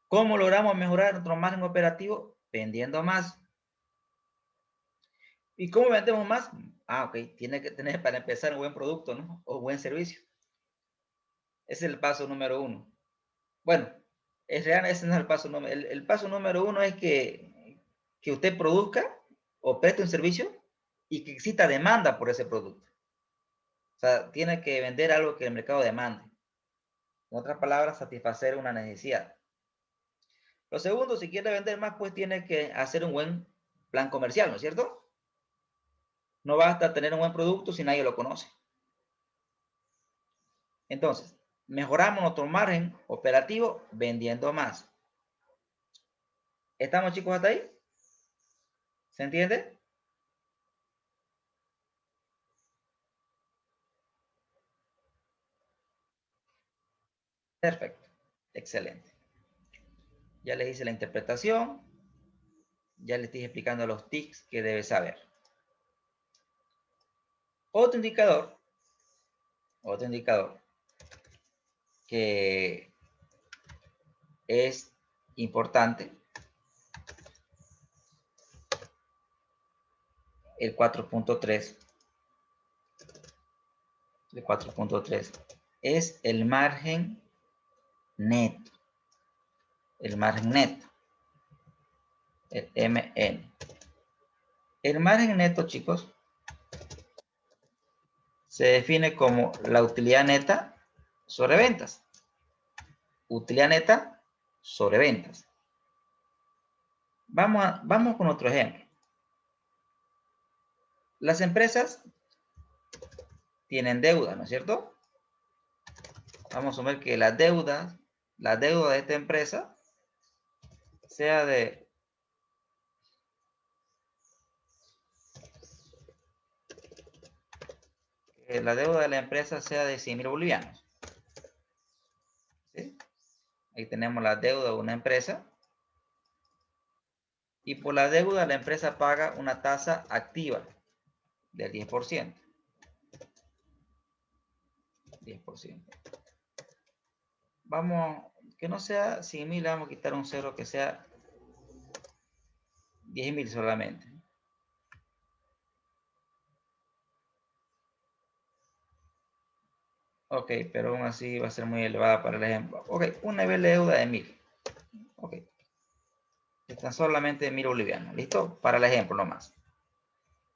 ¿Cómo logramos mejorar nuestro margen operativo? Vendiendo más. ¿Y cómo vendemos más? Ah, ok, tiene que tener para empezar un buen producto, ¿no? O buen servicio. Ese es el paso número 1. Bueno, es real, ese no es el paso número. El paso número 1 es que usted produzca o preste un servicio y que exista demanda por ese producto. O sea, tiene que vender algo que el mercado demande. En otras palabras, satisfacer una necesidad. Lo segundo, si quiere vender más, pues tiene que hacer un buen plan comercial, ¿no es cierto? No basta tener un buen producto si nadie lo conoce. Entonces, mejoramos nuestro margen operativo vendiendo más. ¿Estamos, chicos, hasta ahí? ¿Se entiende? Perfecto. Excelente. Ya les hice la interpretación. Ya les estoy explicando los tics que debe saber. Otro indicador que es importante, el 4.3. El 4.3 es el margen neto. El margen neto. El MN. El margen neto, chicos, se define como la utilidad neta sobre ventas. Utilidad neta sobre ventas. Vamos con otro ejemplo. Las empresas tienen deuda, ¿no es cierto? Vamos a ver que la deuda de esta empresa sea de que la deuda de la empresa sea de 100.000 bolivianos. ¿Sí? Ahí tenemos la deuda de una empresa. Y por la deuda la empresa paga una tasa activa del 10%. 10%. Vamos, que no sea 100.000, vamos a quitar un cero, que sea 10.000 solamente. Ok, pero aún así va a ser muy elevada para el ejemplo. Ok, un nivel de deuda de 1.000. Ok. Están solamente 1.000 bolivianos. ¿Listo? Para el ejemplo nomás.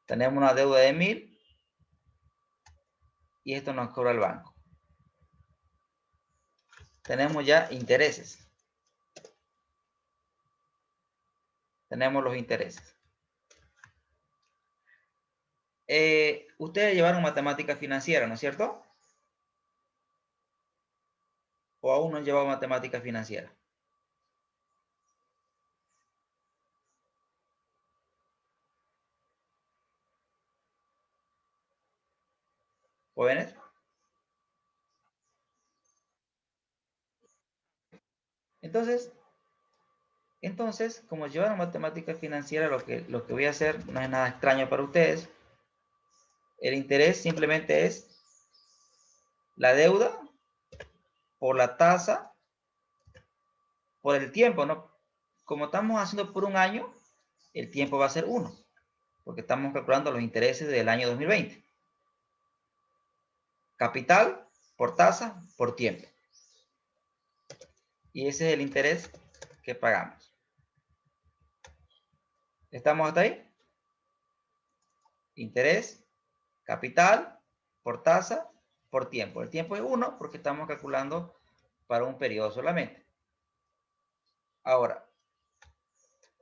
Tenemos una deuda de 1.000 y esto nos cobra el banco. Tenemos ya intereses. Tenemos los intereses. Ustedes llevaron matemática financiera, ¿no es cierto? ¿O aún no han llevado matemática financiera? ¿Jóvenes? Entonces, como llevaron matemática financiera, lo que voy a hacer no es nada extraño para ustedes. El interés simplemente es la deuda por la tasa por el tiempo, ¿no? Como estamos haciendo por un año, el tiempo va a ser 1, porque estamos calculando los intereses del año 2020. Capital por tasa por tiempo. Y ese es el interés que pagamos. ¿Estamos hasta ahí? Interés, capital por tasa por tiempo. El tiempo es 1 porque estamos calculando para un periodo solamente. Ahora,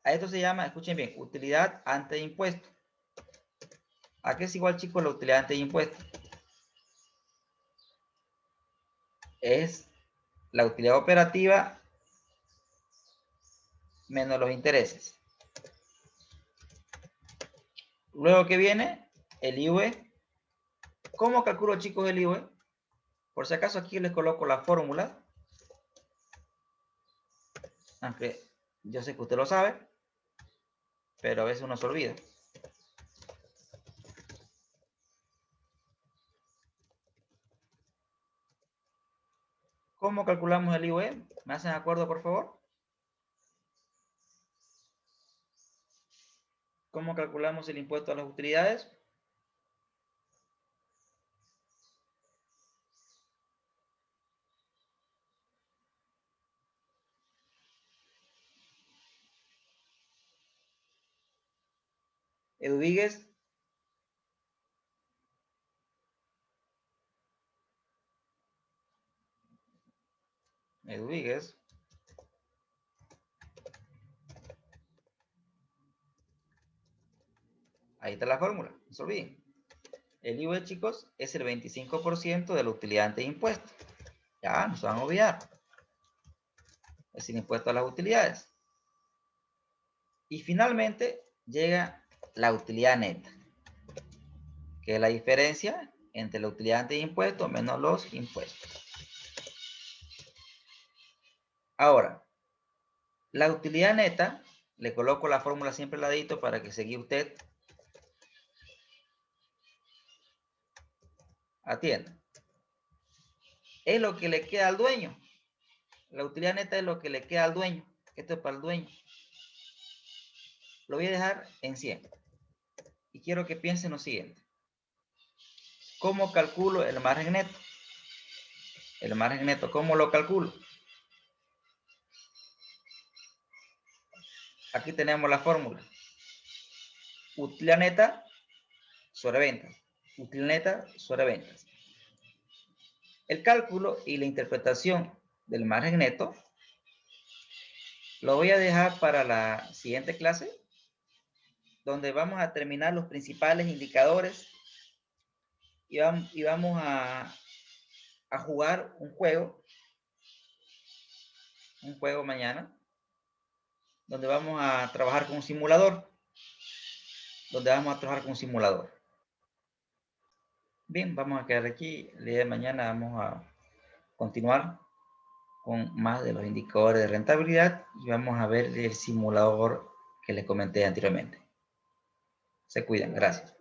a esto se llama, escuchen bien, utilidad ante impuesto. ¿A qué es igual, chicos, la utilidad ante impuesto? Es la utilidad operativa menos los intereses. Luego que viene el IVE. ¿Cómo calculo, chicos, el IVE? Por si acaso aquí les coloco la fórmula. Aunque yo sé que usted lo sabe, pero a veces uno se olvida. ¿Cómo calculamos el IVE? ¿Me hacen acuerdo, por favor? ¿Cómo calculamos el impuesto a las utilidades? Eduvíguez. Eduvíguez. Ahí está la fórmula, no se olviden. El IVE, chicos, es el 25% de la utilidad ante impuesto. Ya, no se van a olvidar. Es el impuesto a las utilidades. Y finalmente llega la utilidad neta, que es la diferencia entre la utilidad ante impuesto menos los impuestos. Ahora, la utilidad neta, le coloco la fórmula siempre al ladito para que se guíe usted. Atienda. Es lo que le queda al dueño. La utilidad neta es lo que le queda al dueño. Esto es para el dueño. Lo voy a dejar en 100. Y quiero que piensen lo siguiente. ¿Cómo calculo el margen neto? El margen neto, ¿cómo lo calculo? Aquí tenemos la fórmula. Utilidad neta sobre ventas. Utilidad neta sobre ventas. El cálculo y la interpretación del margen neto lo voy a dejar para la siguiente clase, donde vamos a terminar los principales indicadores y vamos a jugar un juego mañana, donde vamos a trabajar con un simulador. Bien, vamos a quedar aquí. El día de mañana vamos a continuar con más de los indicadores de rentabilidad y vamos a ver el simulador que les comenté anteriormente. Se cuidan, gracias.